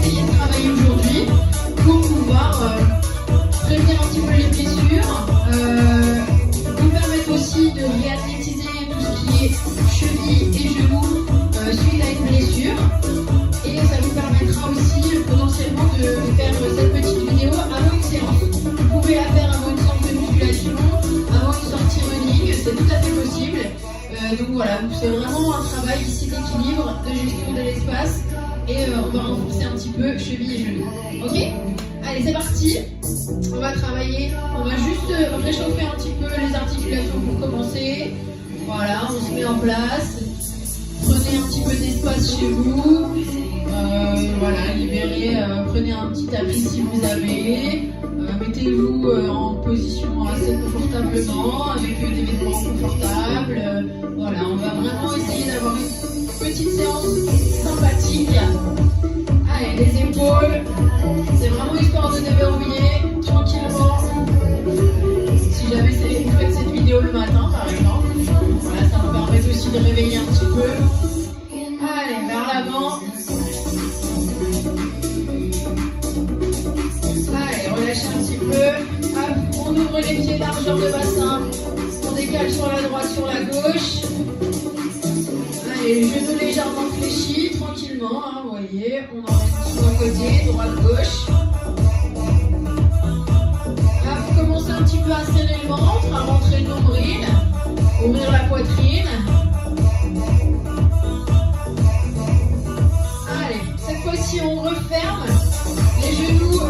essayer de travailler aujourd'hui pour pouvoir prévenir un petit peu les blessures, vous permettre aussi de réathlétiser tout ce qui est cheville et genoux suite à une blessure. Et ça vous permettra aussi potentiellement de faire cette petite vidéo avant une séance. Vous pouvez la faire avant une séance de musculation, avant une sortie running, c'est tout à fait possible. Donc voilà, c'est vraiment un travail ici d'équilibre, de gestion de l'espace et on va renforcer un petit peu cheville et genoux. Ok? Allez, c'est parti. On va travailler, on va juste réchauffer un petit peu les articulations pour commencer. Voilà, on se met en place. Prenez un petit peu d'espace chez vous. Voilà, libérez, prenez un petit tapis si vous avez. Mettez-vous en position assez confortablement, avec des vêtements confortables. Voilà, on va vraiment essayer d'avoir une petite séance sympathique. Allez, les épaules, c'est vraiment histoire de déverrouiller tranquillement. Si jamais vous faites cette vidéo le matin, par exemple, voilà, ça vous permet aussi de réveiller un petit peu. Allez, vers l'avant. Allez, relâchez un petit peu. Hop, on ouvre les pieds largeur de bassin. On décale sur la droite, sur la gauche. Allez, les genoux légèrement fléchis, tranquillement. Hein, vous voyez, on emmène sur le côté, droite-gauche. Hop, commencez un petit peu à serrer le ventre, à rentrer le nombril. Ouvrir la poitrine. Allez, cette fois-ci, on referme. Les genoux,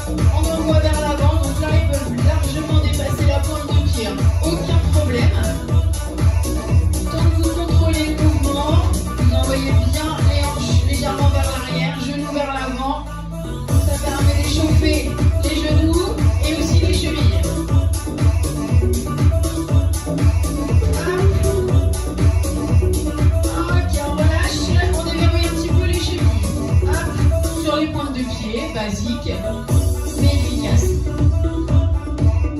on envoie vers l'avant. Donc là, ils peuvent largement dépasser la pointe de pied. Aucun problème. Tant que vous contrôlez le mouvement, vous envoyez bien les hanches légèrement vers l'arrière, genoux vers l'avant. Ça permet d'échauffer les genoux et aussi les chevilles. Ok, on relâche, on déverrouille un petit peu les chevilles. Hop, sur les pointes de pied, basique, mais efficace.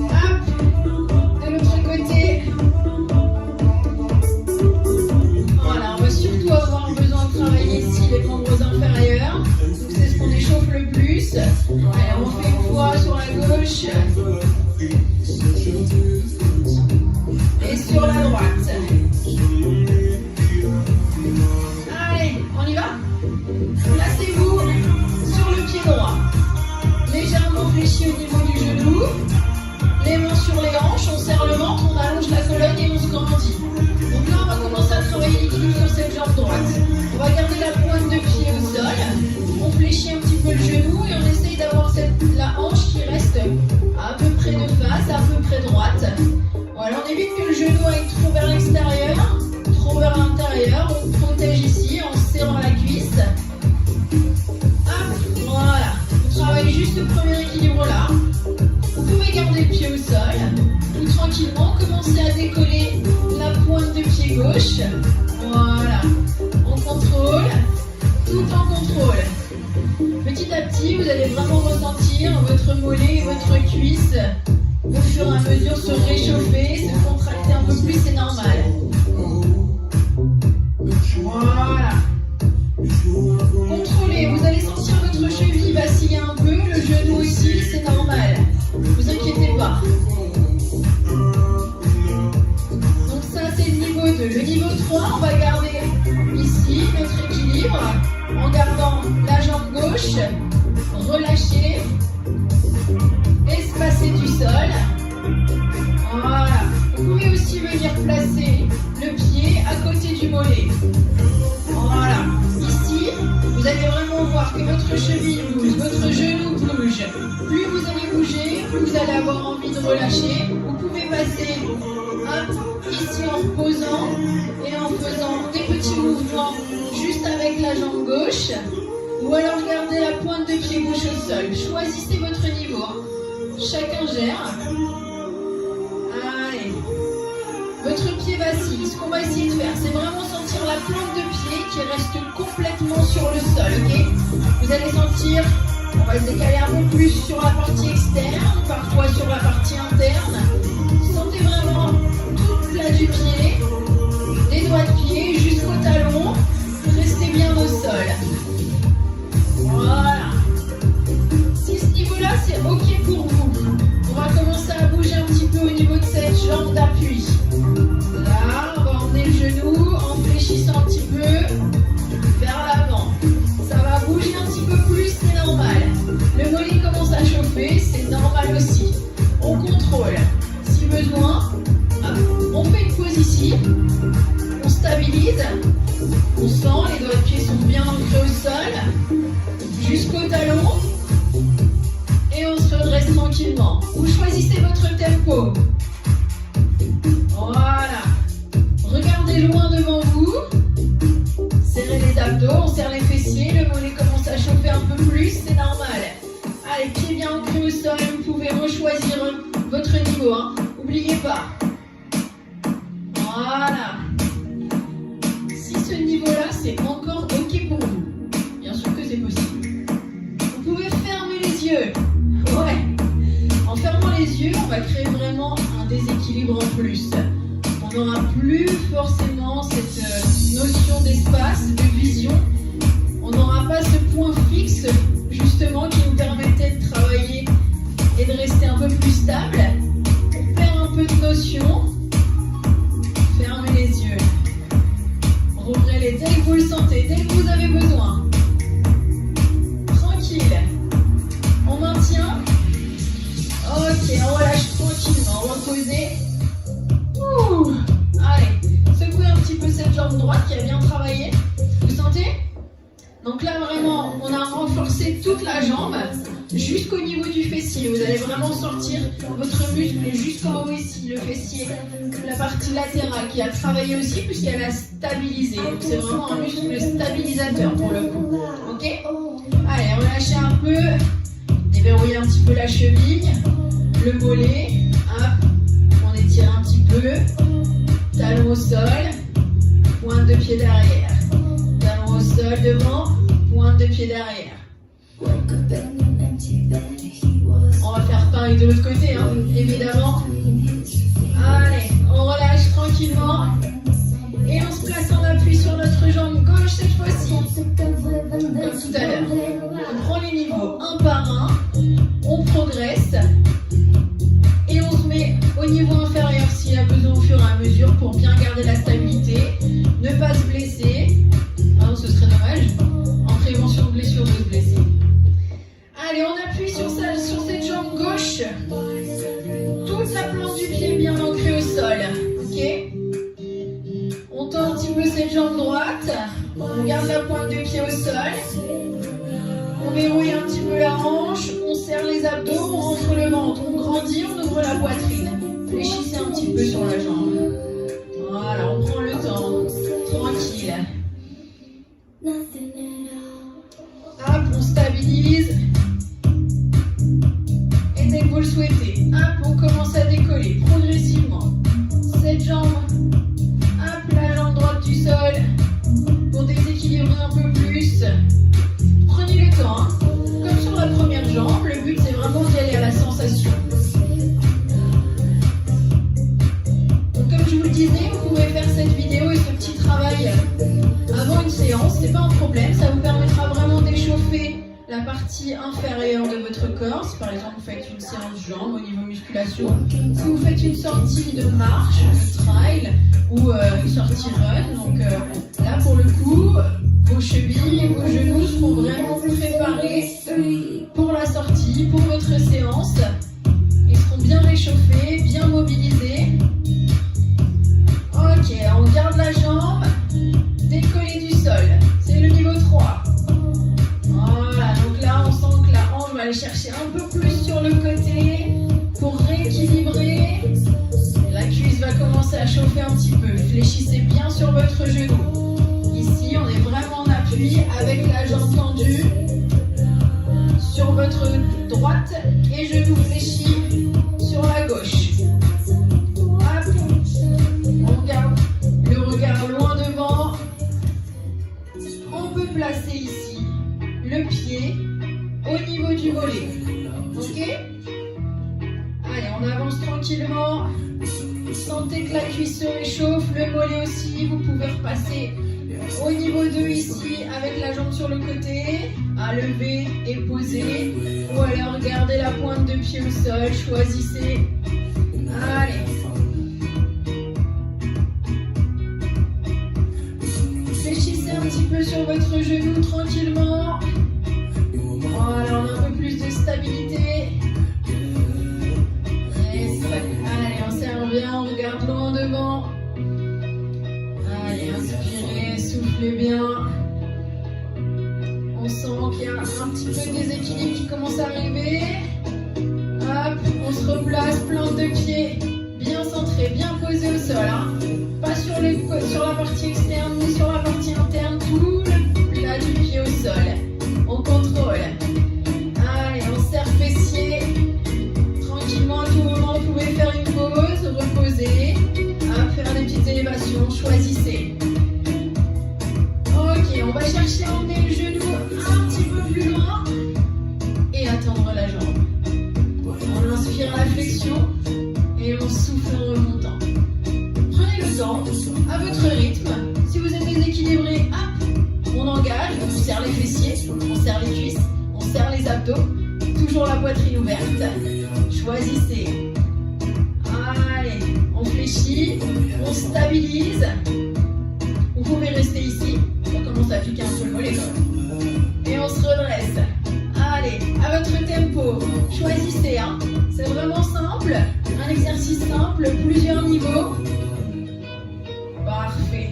Hop, de l'autre côté. Voilà, on va surtout avoir besoin de travailler ici les membres inférieurs. Donc c'est ce qu'on échauffe le plus. Allez, on fait une fois sur la gauche. Et sur la droite. Allez, on y va? Placez-vous sur le pied droit. Légèrement fléchi au niveau du genou. Les mains sur les hanches, on serre le ventre, on allonge la colonne et on se grandit. Donc là, on va commencer à travailler l'équilibre sur cette jambe droite. On va garder la pointe de pied au sol. On fléchit un petit peu le genou et on essaye d'avoir la hanche qui reste à peu près de face, à peu près droite. Voilà, on évite que le genou aille trop vers l'extérieur, trop vers l'intérieur. On protège ici en serrant la cuisse. Hop, voilà. On travaille juste le premier équilibre là. Vous pouvez garder le pied au sol, tout tranquillement, commencez à décoller la pointe de pied gauche. Voilà, on contrôle, tout en contrôle. Petit à petit, vous allez vraiment ressentir votre mollet et votre cuisse au fur et à mesure se réchauffer, se contracter un peu plus, c'est normal. Voilà. Contrôlez, vous allez sentir votre cheville vaciller un peu, le genou aussi, c'est normal. Vous inquiétez pas. Donc ça c'est le niveau 2. Le niveau 3, on va garder ici notre équilibre en gardant la jambe gauche, relâchée, espacée du sol. Voilà. Vous pouvez aussi venir placer le pied à côté du mollet. Voilà. Ici, vous allez vraiment voir que votre cheville bouge, votre genou bouge. Plus vous allez bouger, plus vous allez avoir envie de relâcher. Vous pouvez passer ici en reposant et en faisant des petits mouvements juste avec la jambe gauche. Ou alors gardez la pointe de pied gauche au sol. Choisissez votre niveau. Chacun gère. Allez. Votre pied vacille. Ce qu'on va essayer de faire, c'est vraiment sentir la plante de pied qui reste complètement sur le sol. Ok? Vous allez sentir, on va se décaler un peu plus sur la partie externe, parfois sur la partie interne. Sentez vraiment tout le plat du pied, des doigts de pied jusqu'au talon. Restez bien au sol. Voilà. réchauffer, c'est normal aussi. On contrôle. Si besoin, on fait une pause ici. On stabilise. On sent, les doigts de pied sont bien ancrés au sol. Jusqu'au talon. Et on se redresse tranquillement. Vous choisissez votre tempo. Voilà. Regardez loin devant vous. Serrez les abdos, on serre les fessiers. Le mollet commence à chauffer un peu plus, c'est normal. Allez, pieds bien ancrés au sol. Vous pouvez rechoisir votre niveau. N'oubliez pas. Voilà. Si ce niveau-là, c'est encore OK pour vous, bien sûr que c'est possible. Vous pouvez fermer les yeux. Ouais. En fermant les yeux, on va créer vraiment un déséquilibre en plus. On n'aura plus forcément cette notion d'espace, de vision. On n'aura pas ce point fixe, justement, qui nous permettait de travailler et de rester un peu plus stable. On perd un peu de notion. Fermez les yeux. Rouvrez-les dès que vous le sentez, dès que vous avez besoin. Tranquille. On maintient. Ok, on relâche tranquillement. On va poser. Ouh. Allez, secouez un petit peu cette jambe droite qui a bien travaillé. Vous sentez? Donc là, vraiment, on a renforcé toute la jambe jusqu'au niveau du fessier. Vous allez vraiment sortir votre muscle jusqu'en haut ici, le fessier, la partie latérale qui a travaillé aussi puisqu'elle a stabilisé. Donc c'est vraiment un muscle stabilisateur pour le coup. Ok? Allez, relâchez un peu. Déverrouillez un petit peu la cheville, le mollet. Hop, on étire un petit peu. Talon au sol, pointe de pied derrière. Talon au sol devant, pointe de pied derrière. On va faire pareil de l'autre côté, évidemment. Allez, on relâche tranquillement. Et on se place en appui sur notre jambe gauche cette fois-ci. Comme tout à l'heure. On prend les niveaux un par un. On progresse. Et on se met au niveau inférieur s'il y a besoin au fur et à mesure pour bien garder la stabilité. Ne pas se blesser. Ce serait dommage. En prévention de blessure, de se blesser. Allez, on appuie sur cette jambe gauche. Toute la plante du pied bien ancrée au sol. Ok? On tend un petit peu cette jambe droite. On garde la pointe de pied au sol. On verrouille un petit peu la hanche. On serre les abdos. On rentre le ventre. On grandit. On ouvre la poitrine. Fléchissez un petit peu sur la jambe. Voilà, on prend le temps. Tranquille. Hop, on stabilise. Et dès que vous le souhaitez, hop, on commence à décoller progressivement. Cette jambe, hop, la jambe droite du sol. Pour déséquilibrer un peu plus. Prenez le temps, comme sur la première jambe. Le but, c'est vraiment d'y aller à la sensation. Donc, comme je vous le disais, vous pouvez faire cette vidéo et ce petit travail avant une séance. C'est pas un problème, ça vous permettra vraiment d'échauffer la partie inférieure de votre corps. Si par exemple vous faites une séance jambes au niveau musculation, si vous faites une sortie de marche, de trail ou une sortie run, donc là pour le coup, vos chevilles et vos genoux seront vraiment préparés pour la sortie, pour votre séance. Ils seront bien réchauffés, bien mobilisés. Ok, on garde la jambe, décoller du sol. C'est le niveau 3. Voilà, donc là on sent que la hanche va aller chercher un peu plus sur le côté pour rééquilibrer. La cuisse va commencer à chauffer un petit peu. Fléchissez bien sur votre genou. Ici, on est vraiment en appui avec la jambe tendue sur votre droite et genou fléchi sur la gauche. Hop. On garde le regard loin devant. On peut placer ici le pied au niveau du mollet. Ok? Allez, on avance tranquillement. Sentez que la cuisse se réchauffe, le mollet aussi. Vous pouvez repasser au niveau 2 ici avec la jambe sur le côté, à lever et poser. Ou alors gardez la pointe de pied au sol, choisissez. Allez. Fléchissez un petit peu sur votre genou tranquillement. Voilà, on a un peu plus de stabilité. petit peu de déséquilibre qui commence à arriver. Hop, on se replace, plante de pied, bien centré, bien posé au sol. Hein. Pas sur la partie externe, mais sur la partie interne, tout le plat du pied au sol. On contrôle. Allez, on serre fessier. Tranquillement, à tout moment, vous pouvez faire une pause, reposer. Hop, faire des petites élévations, choisissez. Ok, on va chercher à emmener le genou un petit peu plus loin et attendre la jambe. On inspire la flexion et on souffle en remontant. Prenez le temps à votre rythme. Si vous êtes déséquilibré, hop, on engage, on serre les fessiers, on serre les cuisses, on serre les abdos. Toujours la poitrine ouverte. Choisissez. Allez, on fléchit, on stabilise. Vous pouvez rester ici. On commence à piquer un peu le mollet quand même. Et on se redresse. Allez, à votre tempo. Choisissez. Hein. C'est vraiment simple. Un exercice simple, plusieurs niveaux. Parfait.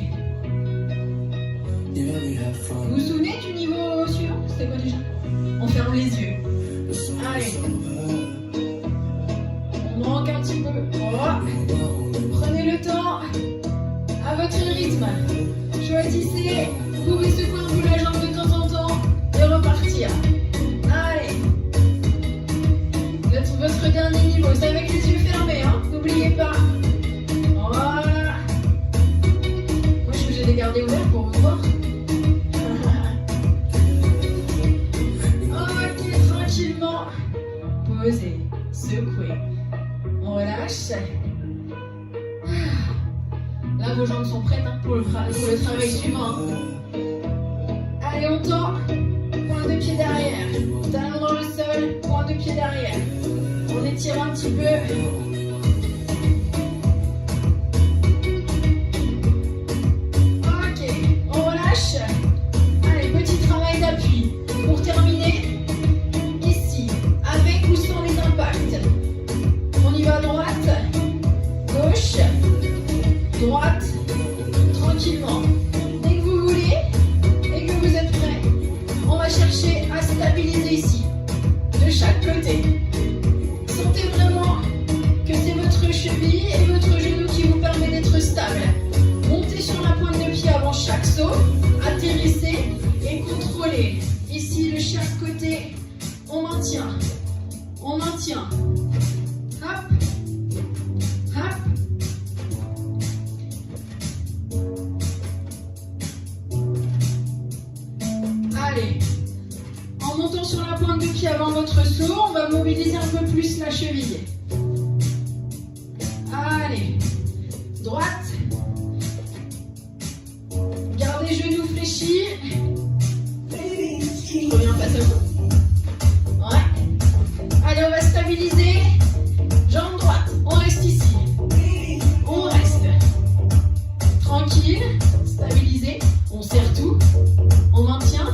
Vous vous souvenez du niveau suivant? C'était quoi déjà? On ferme les yeux. Allez. On manque un petit peu. Oh. Prenez le temps. À votre rythme. Choisissez. Vous pouvez secouer un peu la jambe de temps en temps et repartir. Allez. Votre dernier niveau. C'est avec les yeux fermés. Hein. N'oubliez pas. Voilà. Moi, je suis obligée de les garder ouverts pour vous voir. Ok, tranquillement. Posez. Secouez. On relâche. Là, vos jambes sont prêtes hein, pour le travail suivant. Allez, on tend. Point de pied derrière. Talon dans le sol. Point de pied derrière. On étire un petit peu. Ok, on relâche. Allez, petit travail d'appui. Pour terminer, ici, avec ou sans les impacts. On y va à droite, gauche, droite, tranquillement. Dès que vous voulez et que vous êtes prêts, on va chercher à stabiliser ici, de chaque côté. Sentez vraiment que c'est votre cheville et votre genou qui vous permet d'être stable. Montez sur la pointe de pied avant chaque saut, atterrissez et contrôlez. Ici, de chaque côté, on maintient. On maintient. Hop. Hop. Allez. En montant sur la pointe de pied avant votre saut, on va mobiliser un peu plus la cheville. Allez. Droite. Gardez genoux fléchis. Je reviens face à vous. Ouais. Allez, on va stabiliser. Jambe droite. On reste ici. On reste. Tranquille. Stabilisé. On serre tout. On maintient.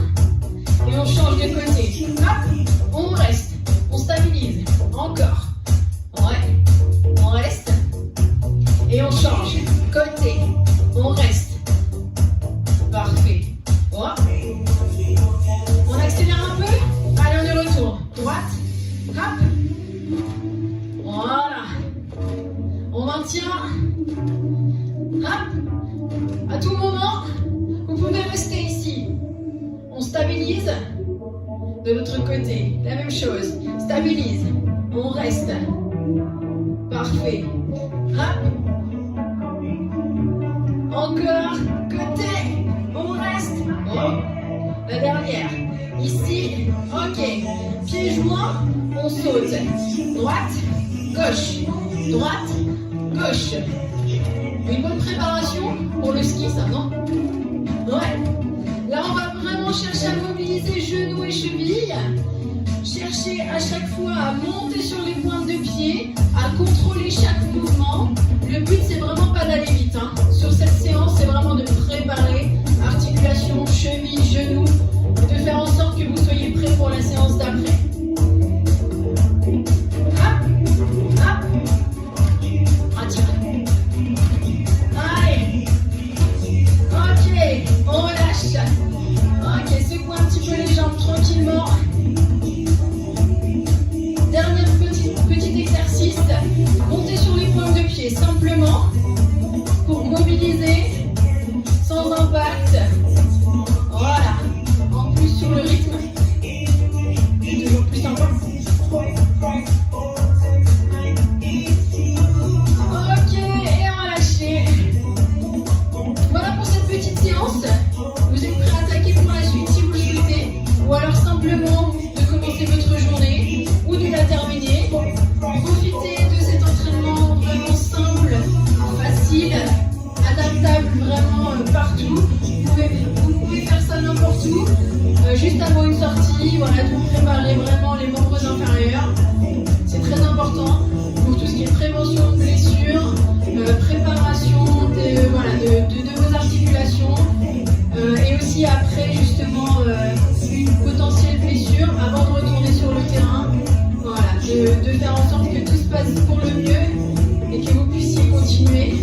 Et on change de côté. Hop. On reste. On stabilise. Encore. Ouais. On reste. Et on change. Côté. On reste. Parfait. Ouais. On accélère un peu. Allez, on est retour. Droite. Hop. Voilà. On maintient. Hop. À tout moment, vous pouvez rester ici. On stabilise. De l'autre côté, la même chose. Stabilise. On reste. Parfait. Hop. Encore. Côté. On reste. Oh. La dernière. Ici. Ok. Pieds joints. On saute. Droite. Gauche. Droite. Gauche. Une bonne préparation pour le ski, ça, non? Ouais. Là, on va vraiment chercher à mobiliser genoux et chevilles. Chercher à chaque fois à monter sur les pointes de pied, à contrôler chaque mouvement. Le but, c'est vraiment pas d'aller vite. Hein. Sur cette séance, c'est vraiment de préparer articulation, cheville, genoux, de faire en sorte que vous soyez prêts pour la séance d'après. Hop, hop. Pratique. Allez. Ok, on relâche. Ok, secoue un petit peu les jambes tranquillement. simplement de commencer votre journée ou de la terminer. Profitez de cet entraînement vraiment simple, facile, adaptable vraiment partout. Vous pouvez faire ça n'importe où, juste avant une sortie, voilà, de vous préparer vraiment les membres inférieurs. C'est très important pour tout ce qui est prévention de blessures, préparation de vos articulations et aussi après justement une potentielle blessure avant de retourner sur le terrain. Voilà, de faire en sorte que tout se passe pour le mieux et que vous puissiez continuer.